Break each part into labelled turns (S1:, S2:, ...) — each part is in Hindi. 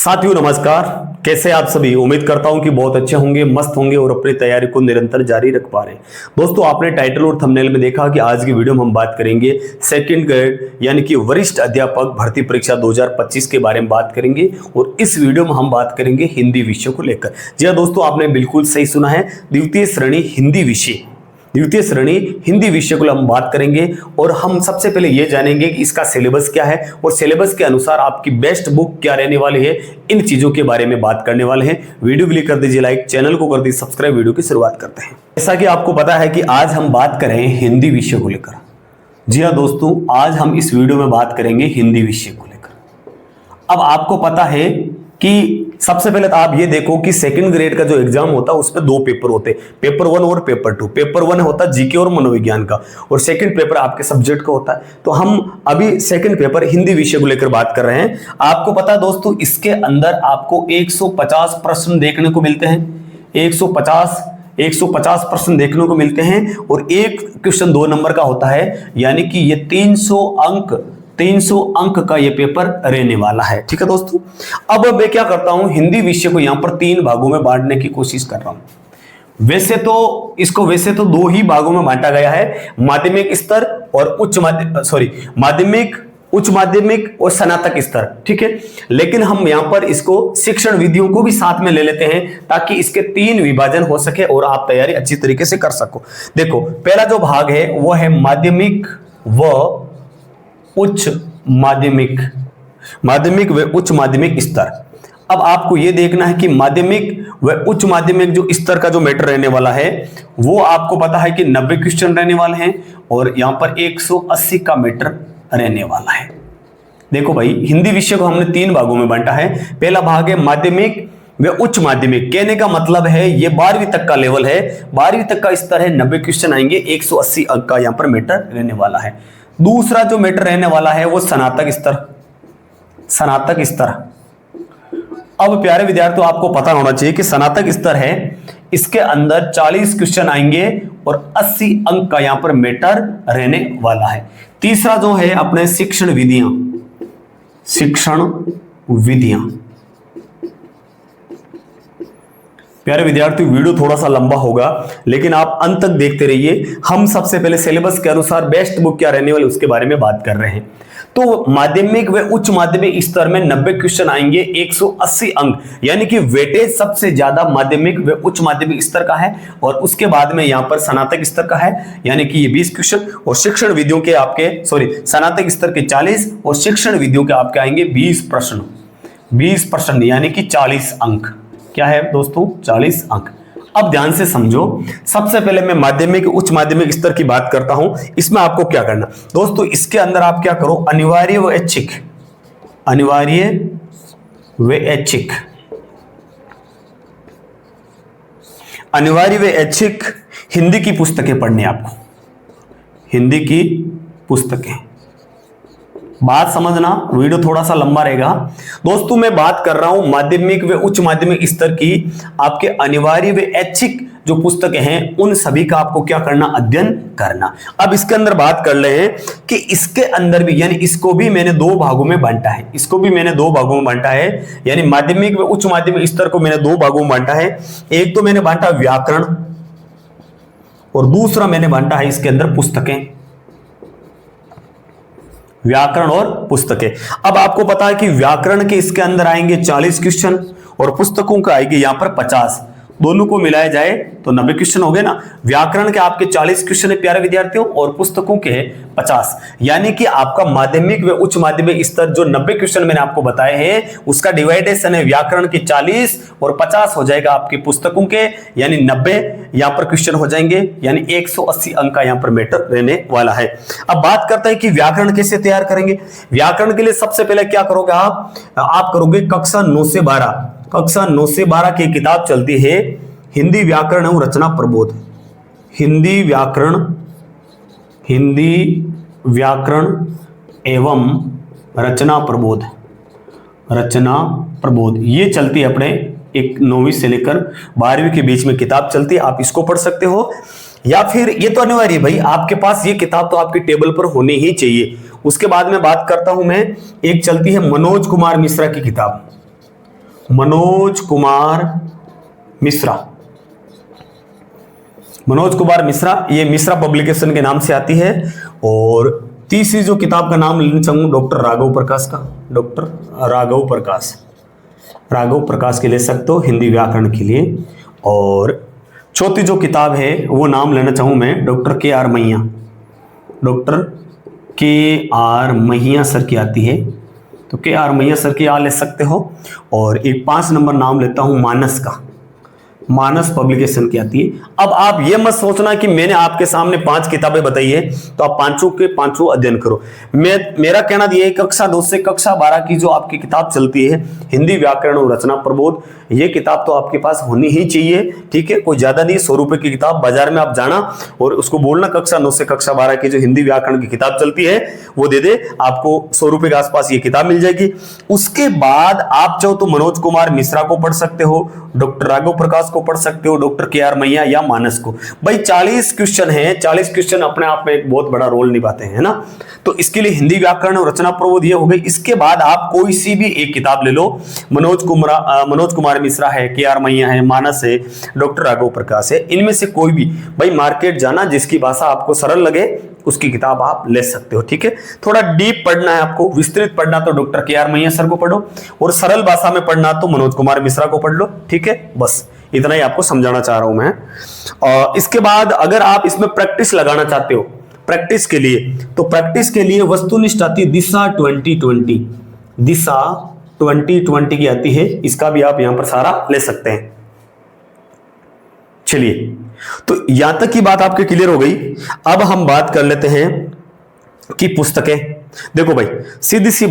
S1: साथियों नमस्कार। कैसे आप सभी? उम्मीद करता हूं कि बहुत अच्छे होंगे, मस्त होंगे और अपनी तैयारी को निरंतर जारी रख पा रहे हैं। दोस्तों, आपने टाइटल और थंबनेल में देखा कि आज की वीडियो में हम बात करेंगे सेकंड ग्रेड यानी कि वरिष्ठ अध्यापक भर्ती परीक्षा 2025 के बारे में बात करेंगे और इस वीडियो में हम बात करेंगे हिंदी विषय को लेकर। जी हाँ दोस्तों, आपने बिल्कुल सही सुना है, द्वितीय श्रेणी हिंदी विषय को हम बात करेंगे और हम सबसे पहले ये जानेंगे कि इसका सिलेबस क्या है और सिलेबस के अनुसार आपकी बेस्ट बुक क्या रहने वाली है। इन चीजों के बारे में बात करने वाले हैं। वीडियो के लिए कर दीजिए लाइक, चैनल को कर दीजिए सब्सक्राइब। वीडियो की शुरुआत करते हैं। जैसा कि आपको पता है कि आज हम बात करें हिंदी विषय को लेकर। जी हाँ दोस्तों, आज हम इस वीडियो में बात करेंगे हिंदी विषय को लेकर। अब आपको पता है कि सबसे पहले तो आप ये देखो कि सेकंड ग्रेड का जो एग्जाम होता है उसमें दो पेपर होते हैं, पेपर 1 और पेपर 2। पेपर 1 होता है जीके और मनोविज्ञान का और सेकंड पेपर आपके सब्जेक्ट का होता है। तो हम अभी सेकंड पेपर हिंदी विषय को लेकर बात कर रहे हैं। आपको पता है दोस्तों, इसके अंदर आपको 150 प्रश्न देखने को मिलते हैं। 150 प्रश्न देखने को मिलते हैं और एक क्वेश्चन 2 नंबर का होता है, यानी कि ये 300 अंक का ये पेपर रहने वाला है। ठीक है दोस्तों, अब मैं क्या करता हूं, हिंदी विषय को यहां पर 3 भागों में बांटने की कोशिश कर रहा हूं। वैसे तो 2 ही भागों में बांटा गया है, माध्यमिक स्तर और उच्च माध्यमिक और स्नातक स्तर। ठीक है, लेकिन हम यहां पर इसको शिक्षण विधियों को भी साथ में ले लेते हैं ताकि इसके 3 विभाजन हो सके और आप तैयारी अच्छी तरीके से कर सको। देखो, पहला जो भाग है वो है माध्यमिक व उच्च माध्यमिक व उच्च माध्यमिक स्तर। अब आपको यह देखना है कि माध्यमिक व उच्च माध्यमिक जो स्तर का जो मैटर रहने वाला है वो आपको पता है कि 90 क्वेश्चन रहने वाले हैं और यहां पर 180 का मैटर रहने वाला है। देखो भाई, हिंदी विषय को हमने 3 भागों में बांटा है। पहला भाग है माध्यमिक व उच्च माध्यमिक। कहने का मतलब है ये 12वीं तक का लेवल है, 12वीं तक का स्तर है, 90 क्वेश्चन आएंगे, 180 अंक का यहां पर मैटर रहने वाला है। दूसरा जो मैटर रहने वाला है वो स्नातक स्तर। अब प्यारे विद्यार्थियों, आपको पता होना चाहिए कि स्नातक स्तर है, इसके अंदर 40 क्वेश्चन आएंगे और 80 अंक का यहां पर मैटर रहने वाला है। तीसरा जो है अपने शिक्षण विधियां। प्यारे विद्यार्थी, वीडियो थोड़ा सा लंबा होगा लेकिन आप अंत तक देखते रहिए। हम सबसे पहले सिलेबस के अनुसार बेस्ट बुक क्या रहने वाली उसके बारे में बात कर रहे हैं। तो माध्यमिक व उच्च माध्यमिक स्तर में 90 क्वेश्चन आएंगे, 180 अंक, यानी कि वेटेज सबसे ज्यादा माध्यमिक व उच्च माध्यमिक स्तर का है और उसके बाद में यहां पर स्नातक स्तर का है, यानी कि ये 20 क्वेश्चन और शिक्षण विधियों के आपके स्नातक स्तर के 40 और शिक्षण विधियों के आपके आएंगे 20 प्रश्न यानी कि 40 अंक। क्या है दोस्तों? 40 अंक। अब ध्यान से समझो, सबसे पहले मैं माध्यमिक उच्च माध्यमिक स्तर की बात करता हूं। इसमें आपको क्या करना दोस्तों, इसके अंदर आप क्या करो, अनिवार्य व ऐच्छिक हिंदी की पुस्तकें पढ़नी। आपको हिंदी की पुस्तकें, बात समझना, वीडियो थोड़ा सा लंबा रहेगा दोस्तों। मैं बात कर रहा हूं माध्यमिक व उच्च माध्यमिक स्तर की आपके अनिवार्य व ऐच्छिक जो पुस्तकें हैं उन सभी का आपको क्या करना, अध्ययन करना। अब इसके अंदर बात कर रहे हैं कि इसके अंदर भी, यानी इसको भी मैंने 2 भागों में बांटा है, यानी माध्यमिक व उच्च माध्यमिक स्तर को मैंने 2 भागों में बांटा है। एक तो मैंने बांटा व्याकरण और दूसरा मैंने बांटा है इसके अंदर व्याकरण और पुस्तकें। अब आपको पता है कि व्याकरण के इसके अंदर आएंगे 40 क्वेश्चन और पुस्तकों का आएंगे यहां पर 50। दोनों को मिलाया जाए तो 90 क्वेश्चन हो गए ना। व्याकरण के आपके 40 क्वेश्चन है प्यारे विद्यार्थियों और पुस्तकों के 50, यानी कि आपका माध्यमिक व उच्च माध्यमिक स्तर जो 90 क्वेश्चन मैंने आपको बताए हैं उसका डिवाइडेशन है व्याकरण के 40 और 50 हो जाएगा आपकी पुस्तकों के, यानी 90 यहां पर क्वेश्चन हो जाएंगे, यानी 180 अंक का यहां पर मैटर रहने वाला है। अब बात करते हैं कि व्याकरण कैसे तैयार करेंगे। व्याकरण के लिए सबसे पहले क्या करोगे, आप करोगे कक्षा 9 से 12 की किताब चलती है हिंदी व्याकरण एवं रचना प्रबोध। हिंदी व्याकरण एवं रचना प्रबोध ये चलती है अपने 9वीं से लेकर 12वीं के बीच में किताब चलती है। आप इसको पढ़ सकते हो या फिर ये तो अनिवार्य है भाई, आपके पास ये किताब तो आपकी टेबल पर होनी ही चाहिए। उसके बाद में बात करता हूं मैं, एक चलती है मनोज कुमार मिश्रा की किताब। मनोज कुमार मिश्रा। मनोज कुमार मिश्रा, ये मिश्रा पब्लिकेशन के नाम से आती है। और तीसरी जो किताब का नाम लेना चाहूंगा डॉक्टर राघव प्रकाश का, डॉक्टर राघव प्रकाश, राघव प्रकाश के ले सकते हो हिंदी व्याकरण के लिए। और चौथी जो किताब है वो नाम लेना चाहूँ मैं डॉक्टर के आर मैया, डॉक्टर के आर मैया सर की आती है, तो के आर मैया सर की ले सकते हो। और एक 5 नंबर नाम लेता हूँ मानस का, मानस पब्लिकेशन की आती है। अब आप ये मत सोचना कि मैंने आपके सामने 5 किताबें बताई है तो आप पांचों के पांचों अध्ययन करो। मेरा कहना ये है कक्षा 2 से कक्षा 12 की जो आपकी किताब चलती है हिंदी व्याकरण और रचना प्रबोध, ये किताब तो आपके पास होनी ही चाहिए, ठीक है। कोई ज्यादा नहीं, 100 रुपए की किताब बाजार में आप जाना और उसको बोलना कक्षा 9 से कक्षा 12 की जो हिंदी व्याकरण की किताब चलती है वो दे दे, आपको 100 रुपए के आसपास ये किताब मिल जाएगी। उसके बाद आप चाहो तो मनोज कुमार मिश्रा को पढ़ सकते हो, डॉक्टर राघव प्रकाश को पढ़ सकते हो, डॉक्टर के आर मैया या मानस को। भाई 40 क्वेश्चन है, 40 क्वेश्चन अपने आप में एक बहुत बड़ा रोल निभाते हैं ना। तो इसके लिए हिंदी व्याकरण और रचना प्रबोध ये हो गई। इसके बाद आप कोई सी भी एक किताब ले लो, मनोज कुमार मिश्रा है, के आर मैया है, मानस है, डॉक्टर राघव प्रकाश है, इनमें से कोई भी। भाई मार्केट जाना, जिसकी भाषा आपको सरल लगे उसकी किताब आप ले सकते हो, ठीक है। थोड़ा डीप पढ़ना है आपको, विस्तृत पढ़ना तो डॉक्टर के आर मैया सर को पढ़ो, और सरल भाषा में पढ़ना तो मनोज कुमार मिश्रा को पढ़ लो, ठीक है। बस इतना ही आपको समझाना चाह रहा हूं मैं। और इसके बाद अगर आप इसमें प्रैक्टिस लगाना चाहते हो प्रैक्टिस के लिए, तो प्रैक्टिस के लिए वस्तुनिष्ठ आती है दिशा 2020, दिशा 2020 की आती है, इसका भी आप यहां पर सारा ले सकते हैं। चलिए, तो यहां तक की बात आपके क्लियर हो गई। अब हम बात कर लेते हैं कि पुस्तकें। देखो भाई, सीधी सी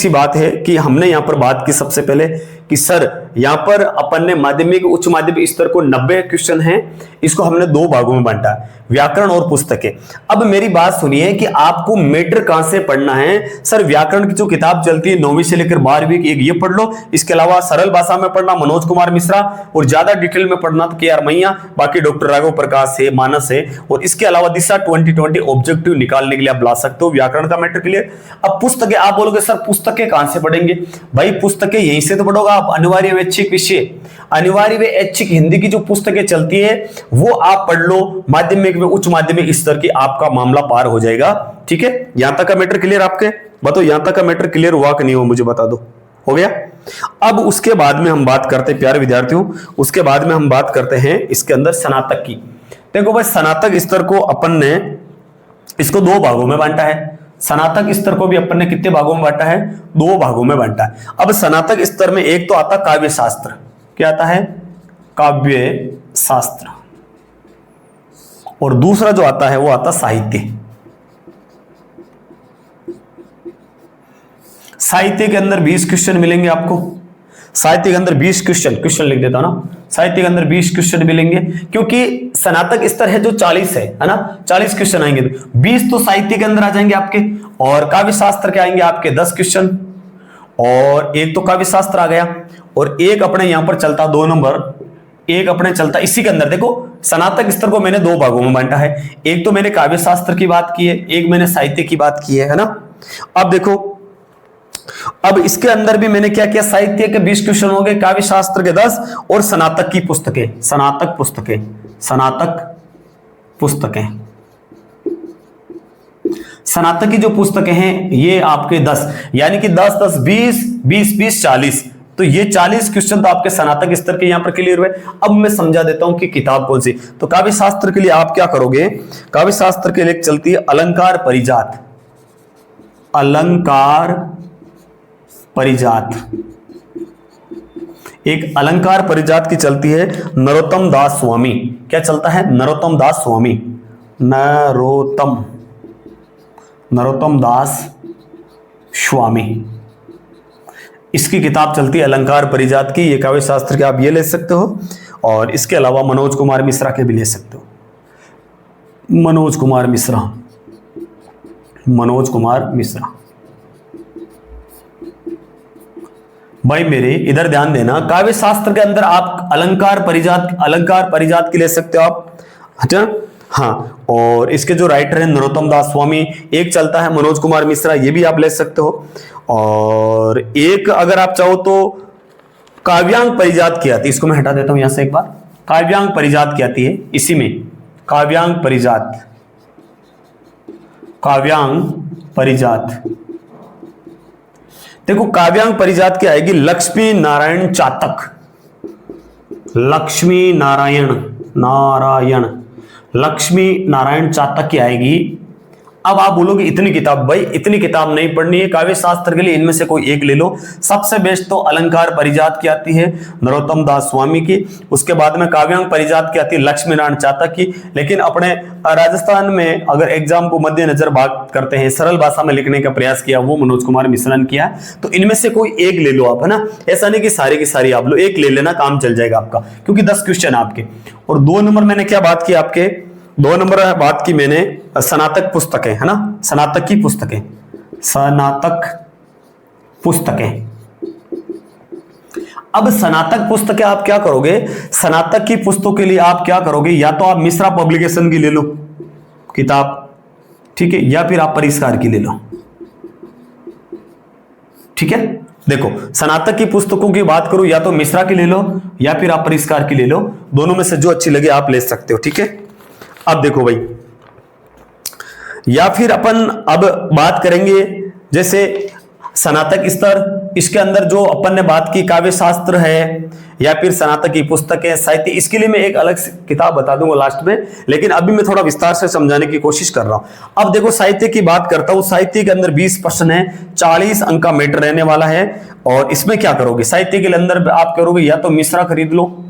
S1: बात है कि हमने यहां पर बात की सबसे पहले कि सर यहां पर अपन ने माध्यमिक उच्च माध्यमिक स्तर को 90 क्वेश्चन हैं, इसको हमने 2 भागों में बांटा है, व्याकरण और पुस्तकें। अब मेरी बात सुनिए कि आपको मैटर कहां से पढ़ना है। सर व्याकरण की जो किताब चलती है 9वीं से लेकर 12वीं की, एक ये पढ़ लो। इसके अलावा सरल भाषा में पढ़ना मनोज कुमार मिश्रा, और ज्यादा डिटेल में पढ़ना तो के आर मैया, बाकी डॉक्टर राघव प्रकाश है, मानस है। और इसके अलावा दिशा 2020 ऑब्जेक्टिव निकालने के लिए आप ला सकते हो, व्याकरण का मैटर क्लियर। अब पुस्तकें, आप बोलोगे सर पुस्तकें कहां से पढ़ेंगे। भाई पुस्तकें यहीं से तो पढ़ोगे आप, अनिवार्य व ऐच्छिक विषय, अनिवार्य व ऐच्छिक हिंदी की जो पुस्तकें चलती है वो आप पढ़ लो। माध्यमिक व उच्च माध्यमिक स्तर की आपका मामला पार हो जाएगा, ठीक है। यहां तक का मैटर क्लियर आपके, बताओ यहां तक का मैटर क्लियर हुआ कि नहीं हुआ, मुझे बता दो। हो गया। अब उसके बाद में हम बात करते हैं प्यारे विद्यार्थियों, उसके बाद में हम बात करते हैं इसके अंदर स्नातक की। देखो भाई स्नातक स्तर को अपन ने इसको 2 भागों में बांटा है। स्नातक स्तर को भी अपन ने कितने भागों में बांटा है, 2 भागों में बांटा है। अब स्नातक स्तर में एक तो आता काव्य शास्त्र, क्या आता है, काव्य शास्त्र, और दूसरा जो आता है वो आता साहित्य। साहित्य के अंदर 20 क्वेश्चन मिलेंगे आपको, साहित्य के अंदर 20 क्वेश्चन लिख देता हूं ना, साहित्य के अंदर 20 क्वेश्चन मिलेंगे, क्योंकि स्नातक स्तर है जो 40 है ना, 40 क्वेश्चन आएंगे, 20 तो साहित्य के अंदर आ जाएंगे आपके, और काव्य शास्त्र के आएंगे आपके 10 क्वेश्चन, और एक तो काव्य शास्त्र आ गया, और एक अपने यहां पर चलता 2 नंबर, एक अपने चलता इसी के अंदर। देखो स्नातक स्तर को मैंने 2 भागों में बांटा है, एक तो मैंने काव्य शास्त्र की बात की है, एक मैंने साहित्य की बात की है ना। अब देखो, अब इसके अंदर भी मैंने क्या किया, साहित्य के 20 क्वेश्चन हो गए, काव्य शास्त्र के 10, और स्नातक की पुस्तकें, स्नातक पुस्तकें, स्नातक की जो पुस्तकें हैं ये आपके 10, यानी कि 10 10 20 20 20 40, तो ये 40 क्वेश्चन तो आपके स्नातक स्तर के यहां पर क्लियर हुए। अब मैं समझा देता हूं कि किताब कौन सी। तो काव्य शास्त्र के लिए आप क्या करोगे, काव्य शास्त्र के लिए चलती है अलंकार परिजात, अलंकार परिजात, एक अलंकार परिजात की चलती है नरोत्तम दास स्वामी। क्या चलता है, नरोत्तम दास स्वामी, नरोत्तम दास स्वामी, इसकी किताब चलती है अलंकार परिजात की। ये काव्य शास्त्र के आप ये ले सकते हो, और इसके अलावा मनोज कुमार मिश्रा के भी ले सकते हो, मनोज कुमार मिश्रा। भाई मेरे इधर ध्यान देना, काव्य शास्त्र के अंदर आप अलंकार परिजात की ले सकते हो आप, अच्छा। हाँ, और इसके जो राइटर हैं नरोत्तम दास स्वामी, एक चलता है मनोज कुमार मिश्रा, ये भी आप ले सकते हो। और एक अगर आप चाहो तो काव्यांग परिजात की आती है, इसको मैं हटा देता हूं यहां से एक बार। काव्यांग परिजात की आती है इसी में, काव्यांग परिजात, काव्यांग परिजात। देखो काव्यांग परिजात की आएगी लक्ष्मी नारायण चातक, लक्ष्मी नारायण लक्ष्मी नारायण चातक की आएगी। अब आप बोलोगे इतनी किताब, भाई इतनी किताब नहीं पढ़नी है काव्य शास्त्र के लिए, इनमें से कोई एक ले लो। सबसे बेस्ट तो अलंकार परिजात की आती है नरोत्तम दास स्वामी की, उसके बाद में काव्यांग परिजात की आती है लक्ष्मी नारायण चातक की। लेकिन अपने राजस्थान में अगर एग्जाम को मद्देनजर बात करते हैं, सरल भाषा में लिखने का प्रयास किया वो मनोज कुमार मिश्रा ने किया। तो इनमें से कोई एक ले लो आप, है ना, ऐसा नहीं कि सारी की सारी आप लो, एक ले लेना काम चल जाएगा आपका, क्योंकि 10 क्वेश्चन आपके। और 2 नंबर मैंने क्या बात की आपके, 2 नंबर बात की मैंने स्नातक पुस्तकें, है ना, स्नातक की पुस्तकें, स्नातक पुस्तकें। अब स्नातक पुस्तकें आप क्या करोगे, स्नातक की पुस्तकों के लिए आप क्या करोगे, या तो आप मिश्रा पब्लिकेशन की ले लो किताब, ठीक है, या फिर आप परिष्कार की ले लो, ठीक है। देखो स्नातक की पुस्तकों की बात करूं, या तो मिश्रा की ले लो या फिर आप परिष्कार की ले लो, दोनों में से जो अच्छी लगे आप ले सकते हो, ठीक है। अब देखो भाई, या फिर अपन अब बात करेंगे जैसे स्नातक स्तर, इसके अंदर जो अपन ने बात की काव्य शास्त्र है या फिर स्नातक की पुस्तकें, साहित्य, इसके लिए मैं एक अलग किताब बता दूंगा लास्ट में, लेकिन अभी मैं थोड़ा विस्तार से समझाने की कोशिश कर रहा हूं। अब देखो साहित्य की बात करता हूं, साहित्य के अंदर 20 प्रश्न है, 40 अंक का मैटर रहने वाला है। और इसमें क्या करोगे, साहित्य के अंदर आप करोगे या तो मिश्रा खरीद लो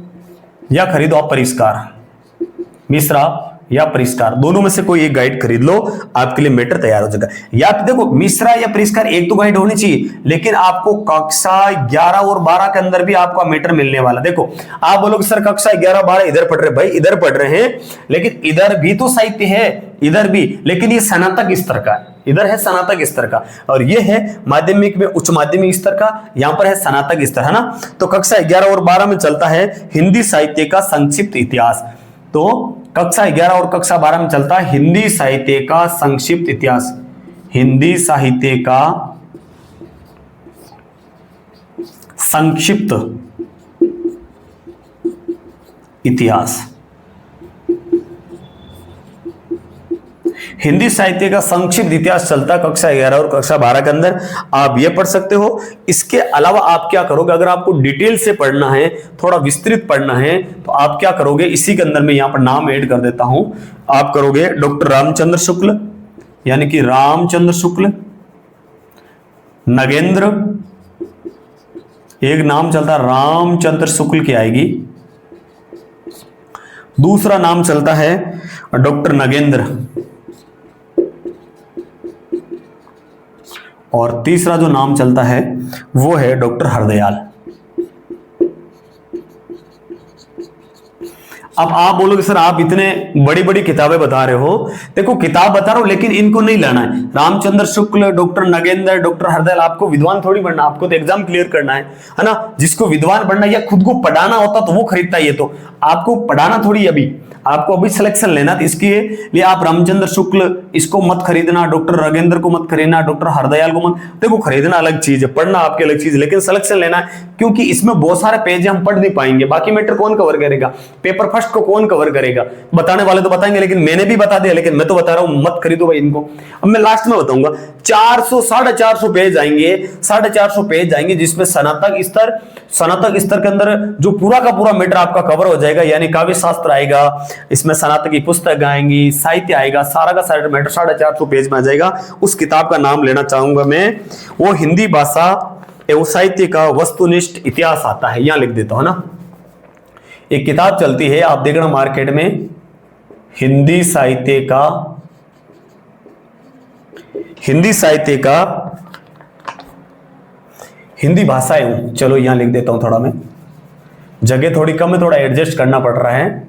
S1: या खरीदो आप परिष्कार, मिश्रा या परिष्कार, दोनों में से कोई एक गाइड खरीद लो, आपके लिए मैटर तैयार हो जाएगा। या तो देखो मिश्रा या परिष्कार एक तो गाइड होनी चाहिए, लेकिन आपको कक्षा 11 और 12 के अंदर भी आपका मैटर मिलने वाला। देखो आप बोलोगे सर कक्षा 11 12 इधर पढ़ रहे, भाई इधर पढ़ रहे हैं, लेकिन इधर भी तो साहित्य है, इधर भी, लेकिन ये स्नातक स्तर का, इधर है स्नातक स्तर का, और ये है माध्यमिक में उच्च माध्यमिक स्तर का, यहां पर है स्नातक स्तर, है ना। तो कक्षा 11 और 12 में चलता है हिंदी साहित्य का संक्षिप्त इतिहास, तो कक्षा 11 और कक्षा 12 में चलता है हिंदी साहित्य का संक्षिप्त इतिहास, हिंदी साहित्य का संक्षिप्त इतिहास, हिंदी साहित्य का संक्षिप्त इतिहास चलता है कक्षा 11 और कक्षा 12 के अंदर, आप ये पढ़ सकते हो। इसके अलावा आप क्या करोगे, अगर आपको डिटेल से पढ़ना है, थोड़ा विस्तृत पढ़ना है, तो आप क्या करोगे, इसी के अंदर मैं यहां पर नाम ऐड कर देता हूं, आप करोगे डॉक्टर रामचंद्र शुक्ल, यानी कि रामचंद्र शुक्ल, नगेंद्र, एक नाम चलता है रामचंद्र शुक्ल की आएगी, दूसरा नाम चलता है डॉक्टर नगेंद्र, और तीसरा जो नाम चलता है वो है डॉक्टर हरदयाल। अब आप बोलोगे सर आप इतने बड़ी बड़ी किताबें बता रहे हो, देखो किताब बता रहा हूं लेकिन इनको नहीं लाना है। रामचंद्र शुक्ल, डॉक्टर नगेंद्र, डॉक्टर हरदयाल, आपको विद्वान थोड़ी बनना, आपको तो एग्जाम क्लियर करना है ना। जिसको विद्वान बनना या खुद को पढ़ाना होता तो वो खरीदता, ये तो आपको पढ़ाना थोड़ी, अभी आपको अभी सिलेक्शन लेना, तो इसके लिए आप रामचंद्र शुक्ल इसको मत खरीदना, डॉक्टर नगेंद्र को मत खरीदना, डॉक्टर हरदयाल को मत, देखो खरीदना अलग चीज है, पढ़ना आपकी अलग चीज है, लेकिन सिलेक्शन लेना है, क्योंकि इसमें बहुत सारे पेज हम पढ़ नहीं पाएंगे। बाकी मैटर कौन कवर करेगा, पेपर फर्स्ट को कौन कवर करेगा, बताने वाले तो बताएंगे, लेकिन मैंने भी बता दिया, लेकिन मैं तो बता रहा हूं मत खरीदो भाई इनको। अब मैं लास्ट में बताऊंगा, 400 450 पेज आएंगे, 450 पेज आएंगे, जिसमें स्नातक स्तर के अंदर जो पूरा का पूरा मैटर आपका कवर हो जाएगा, यानी काव्य शास्त्र आएगा, इसमें स्नातक की पुस्तक आएंगी, साहित्य आएगा, सारा का सारा मैटर 450 पेज में आ जाएगा। उस किताब का नाम लेना चाहूंगा मैं, वो हिंदी भाषा एवं साहित्य का वस्तुनिष्ठ इतिहास आता है, यहां लिख देता हूं ना। एक किताब चलती है, आप देखना मार्केट में, हिंदी साहित्य का हिंदी भाषा एवं, चलो यहां लिख देता हूं, थोड़ा मैं जगह थोड़ी कम है, थोड़ा एडजस्ट करना पड़ रहा है।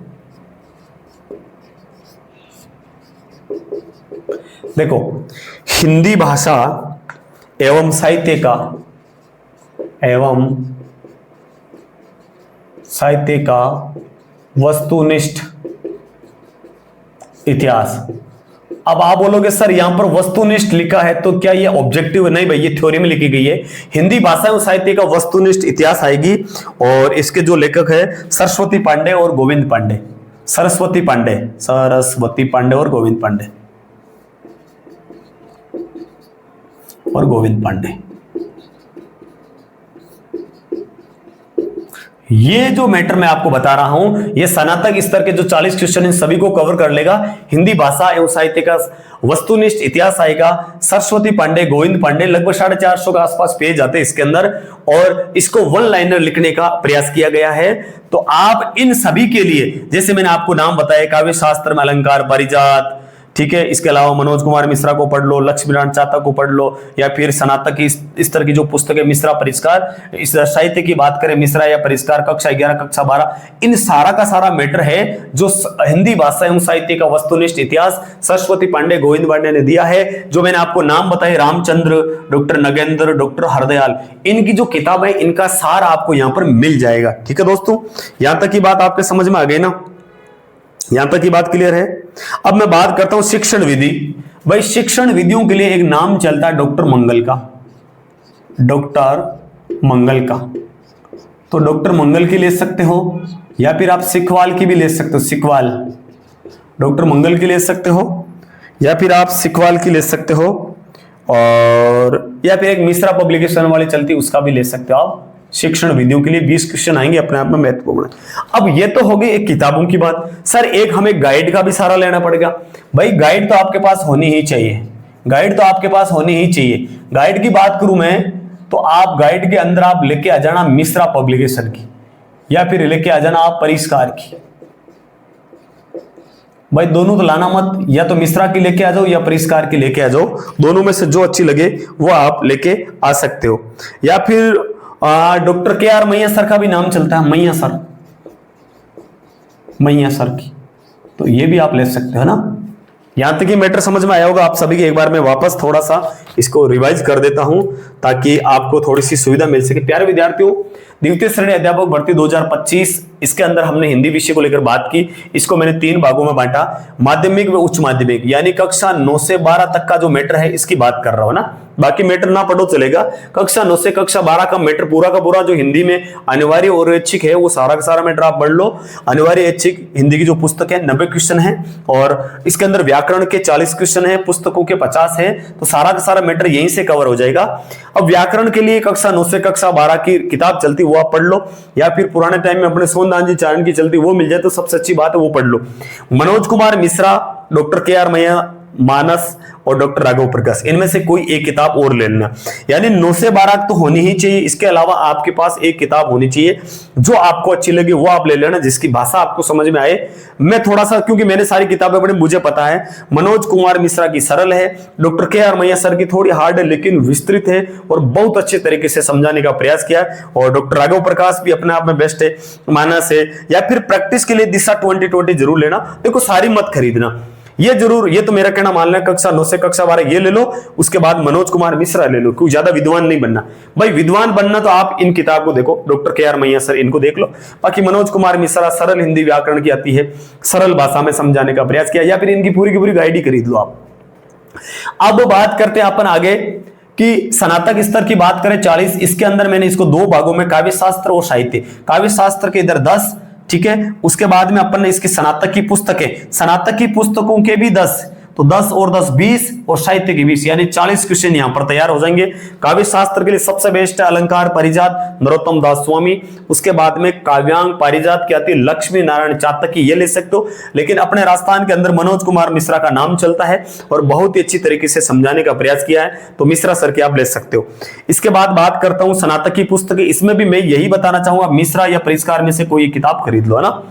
S1: देखो हिंदी भाषा एवं साहित्य का वस्तुनिष्ठ इतिहास। अब आप बोलोगे सर यहां पर वस्तुनिष्ठ लिखा है तो क्या ये ऑब्जेक्टिव है? नहीं भाई, ये थ्योरी में लिखी गई है। हिंदी भाषा एवं साहित्य का वस्तुनिष्ठ इतिहास आएगी और इसके जो लेखक है सरस्वती पांडे और गोविंद पांडे। सरस्वती पांडे और गोविंद पांडे। ये जो मैटर मैं आपको बता रहा हूं, ये स्नातक स्तर के जो 40 क्वेश्चन इन सभी को कवर कर लेगा। हिंदी भाषा एवं साहित्य का वस्तुनिष्ठ इतिहास आएगा, सरस्वती पांडे, गोविंद पांडे, लगभग 450 के आसपास पेज आते हैं इसके अंदर, और इसको वन लाइनर लिखने का प्रयास किया गया है। तो आप इन सभी के लिए, जैसे मैंने आपको नाम बताया, काव्य शास्त्र में अलंकार, पारिजात, ठीक है, इसके अलावा मनोज कुमार मिश्रा को पढ़ लो, लक्ष्मीनारायण चाहता को पढ़ लो, या फिर स्नातक की इस तरह की जो पुस्तक है मिश्रा परिष्कार, इस साहित्य की बात करें मिश्रा या परिष्कार, कक्षा 11 कक्षा 12, इन सारा का सारा मैटर है जो हिंदी भाषा एवं साहित्य का वस्तुनिष्ठ इतिहास सरस्वती पांडे, गोविंद पांडे ने दिया है। जो मैंने आपको नाम बताए, रामचंद्र, डॉक्टर नगेंद्र, डॉक्टर हरदयाल, इनकी जो किताब है इनका सार आपको यहां पर मिल जाएगा। ठीक है दोस्तों, यहां तक की बात आपके समझ में आ गई ना? यहां तक की बात क्लियर है? अब मैं बात करता हूं शिक्षण विधि। भाई शिक्षण विधियों के लिए एक नाम चलता है डॉक्टर मंगल का, डॉक्टर मंगल का। तो डॉक्टर मंगल की ले सकते हो, या फिर आप सिखवाल की भी ले सकते हो, सिखवाल, डॉक्टर मंगल की ले सकते हो, या फिर आप सिखवाल की ले सकते हो, और या फिर एक मिश्रा पब्लिकेशन वाली चलती उसका भी ले सकते हो आप। शिक्षण विधियों के लिए 20 क्वेश्चन आएंगे, अपने आप में महत्वपूर्ण। अब ये तो हो गई एक किताबों की बात। सर एक हमें गाइड का भी सहारा लेना पड़ेगा। भाई गाइड तो आपके पास होनी ही चाहिए, गाइड तो आपके पास होनी ही चाहिए। गाइड की बात करूं मैं, तो आप गाइड के अंदर आप लेके आ जाना मिश्रा पब्लिकेशन की, या फिर लेके आ जाना आप परिष्कार की। भाई दोनों तो लाना मत, या तो मिश्रा की लेके आ जाओ या परिष्कार की लेके आ जाओ, दोनों में से जो अच्छी लगे वो आप लेके आ सकते हो। या फिर डॉक्टर KR मैया सर का भी नाम चलता है, मैया सर की, तो ये भी आप ले सकते हो ना। यहां तक ये मैटर समझ में आया होगा आप सभी के। एक बार मैं वापस थोड़ा सा इसको रिवाइज कर देता हूं ताकि आपको थोड़ी सी सुविधा मिल सके। प्यारे विद्यार्थियों, द्वितीय श्रेणी अध्यापक भर्ती 2025, इसके अंदर हमने हिंदी विषय को लेकर बात की। इसको मैंने 3 भागों में बांटा, माध्यमिक व उच्च माध्यमिक, यानी कक्षा 9 से 12 तक का जो मैटर है इसकी बात कर रहा हूं ना, बाकी मैटर ना पढ़ो चलेगा। कक्षा 9 से कक्षा 12 का मैटर पूरा का पूरा जो हिंदी में अनिवार्य और ऐच्छिक है वो सारा का सारा मैटर आप पढ़ लो। अनिवार्य ऐच्छिक हिंदी की जो पुस्तक है 90 क्वेश्चन है, और इसके अंदर व्याकरण के 40 क्वेश्चन है, पुस्तकों के 50 है, तो सारा का सारा मैटर यहीं से कवर हो जाएगा। अब व्याकरण के लिए कक्षा 9 से कक्षा 12 की किताब चलती वो आप पढ़ लो, या फिर पुराने टाइम में अपने सोनदान जी चारण की चलती वो मिल जाए तो सबसे अच्छी बात है वो पढ़ लो। मनोज कुमार मिश्रा, डॉक्टर KR मैया, मानस और डॉक्टर राघव प्रकाश, इनमें से कोई एक किताब और ले लेना। यानी 9 से 12 तो होनी ही चाहिए। इसके अलावा आपके पास एक किताब होनी चाहिए जो आपको अच्छी लगे वो आप ले लेना, जिसकी भाषा आपको समझ में आए। मैं थोड़ा सा, क्योंकि मैंने सारी किताबें पढ़ी, मुझे पता है मनोज कुमार मिश्रा की सरल है, डॉक्टर KR मैया सर की थोड़ी हार्ड है लेकिन विस्तृत है और बहुत अच्छे तरीके से समझाने का प्रयास किया, और डॉक्टर राघव प्रकाश भी अपने आप में बेस्ट है, मानस है। या फिर प्रैक्टिस के लिए दिशा 2020 जरूर लेना। देखो सारी मत खरीदना, ये जरूर, ये तो मेरा कहना मान लेना, कक्षा 9 से कक्षा 12 ये ले लो, उसके बाद मनोज कुमार मिश्रा ले लो, क्योंकि ज्यादा विद्वान नहीं बनना। भाई विद्वान बनना तो आप इन किताब को देखो, डॉक्टर KR मैया सर इनको देख लो। बाकी मनोज कुमार मिश्रा सरल हिंदी व्याकरण की आती है, सरल भाषा में समझाने का प्रयास किया, या फिर इनकी पूरी की पूरी गाइड ही खरीद लो आप। अब बात करते हैं अपन आगे कि स्नातक स्तर की बात करें 40, इसके अंदर मैंने इसको 2 भागों में, काव्य शास्त्र और साहित्य। काव्य शास्त्र के इधर 10, ठीक है, उसके बाद में अपन ने इसके स्नातक की पुस्तकें, स्नातक की पुस्तकों के भी 10, तो 10 और 10 20, और साहित्य की 20, यानी 40 क्वेश्चन यहां पर तैयार हो जाएंगे। काव्य शास्त्र के लिए सबसे बेस्ट है अलंकार पारिजात, नरोत्तम दास स्वामी। उसके बाद में काव्यांग पारिजात की आती है लक्ष्मी नारायण चातक की, ये ले सकते हो। लेकिन अपने राजस्थान के अंदर मनोज कुमार मिश्रा का नाम चलता है और बहुत ही अच्छी तरीके से समझाने का प्रयास किया है, तो मिश्रा सर की आप ले सकते हो। इसके बाद बात करता हूं स्नातक की पुस्तकें, इसमें भी मैं यही बताना चाहूंगा, मिश्रा या परिष्कार में से कोई किताब खरीद लो, है ना।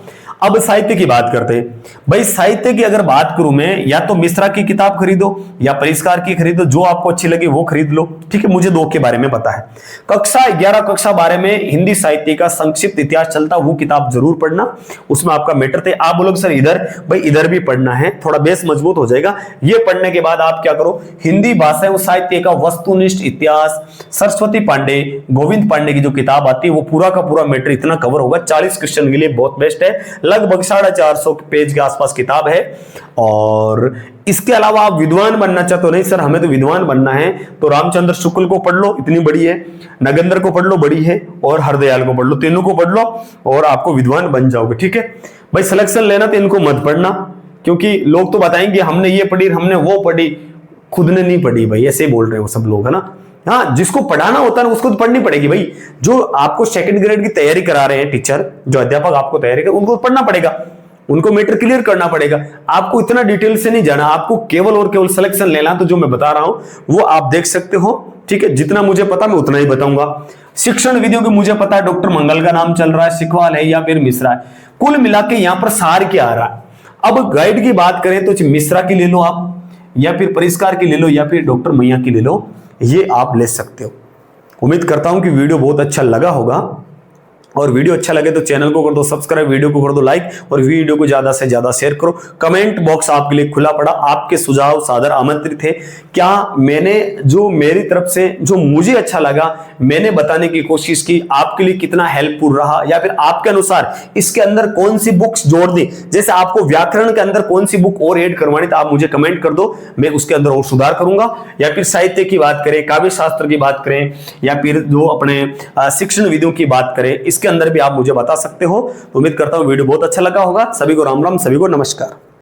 S1: अब साहित्य की बात करते हैं। भाई साहित्य की अगर बात करूं मैं, या तो मिश्रा की किताब खरीदो या परिष्कार की खरीदो, जो आपको अच्छी लगे वो खरीद लो, ठीक है। मुझे 2 के बारे में पता है। कक्षा 11 कक्षा 12 में हिंदी साहित्य का संक्षिप्त इतिहास चलता, वो किताब जरूर पढ़ना, उसमें आपका मैटर थे। आप बोलोगे सर इधर, भाई इधर भी पढ़ना है, थोड़ा बेस मजबूत हो जाएगा। ये पढ़ने के बाद आप क्या करो, हिंदी भाषा एवं साहित्य का वस्तुनिष्ठ इतिहास सरस्वती पांडे, गोविंद पांडे की जो किताब आती है वो पूरा का पूरा मैटर इतना कवर होगा, 40 क्वेश्चन के लिए बहुत बेस्ट है। लगभग 450 पेज के आसपास किताब है। और इसके अलावा आप विद्वान बनना चाहते हो, नहीं सर हमें तो विद्वान बनना है, तो रामचंद्र शुक्ल को पढ़ लो, इतनी बड़ी है, नगेंद्र को पढ़ लो, बड़ी है, और हरदयाल को पढ़ लो, तीनों को पढ़ लो और आपको विद्वान बन जाओगे। ठीक है भाई, सिलेक्शन लेना तो इनको मत पढ़ना, क्योंकि लोग तो बताएंगे हमने ये पढ़ी, हमने वो पढ़ी, खुद ने नहीं पढ़ी भाई, ऐसे बोल रहे हो सब लोग, है ना। हाँ, जिसको पढ़ाना होता है उसको तो पढ़नी पड़ेगी भाई। जो आपको सेकंड ग्रेड की तैयारी करा रहे हैं टीचर, जो अध्यापक आपको तैयारी कर, उनको पढ़ना पड़ेगा, उनको मैटर क्लियर करना पड़ेगा। आपको इतना डिटेल से नहीं जाना, आपको केवल और केवल सिलेक्शन लेना। तो जो मैं बता रहा हूं वो आप देख सकते हो। ठीक है, जितना मुझे पता मैं उतना ही बताऊंगा। शिक्षण विधियों की मुझे पता है डॉक्टर मंगल का नाम चल रहा है, सिखवाल है या फिर मिश्रा है। कुल मिला के यहां पर सार क्या आ रहा है। अब गाइड की बात करें तो मिश्रा की ले लो आप, या फिर परिष्कार की ले लो, या फिर डॉक्टर मैया की ले लो, ये आप ले सकते हो। उम्मीद करता हूं कि वीडियो बहुत अच्छा लगा होगा, और वीडियो अच्छा लगे तो चैनल को कर दो सब्सक्राइब, वीडियो को कर दो लाइक, और वीडियो को ज्यादा से ज्यादा शेयर करो। कमेंट बॉक्स आपके लिए खुला पड़ा, आपके सुझाव सादर आमंत्रित है। क्या मैंने जो मेरी तरफ से जो मुझे अच्छा लगा मैंने बताने की कोशिश की, आपके लिए कितना हेल्पफुल रहा, या फिर आपके अनुसार इसके अंदर कौन सी बुक्स जोड़ दी, जैसे आपको व्याकरण के अंदर कौन सी बुक और ऐड करवानी, तो आप मुझे कमेंट कर दो, मैं उसके अंदर और सुधार करूंगा। या फिर साहित्य की बात करें, काव्य शास्त्र की बात करें, या फिर जो अपने शिक्षण विधियों की बात करें, इसके अंदर भी आप मुझे बता सकते हो। तो उम्मीद करता हूं वीडियो बहुत अच्छा लगा होगा। सभी को राम राम, सभी को नमस्कार।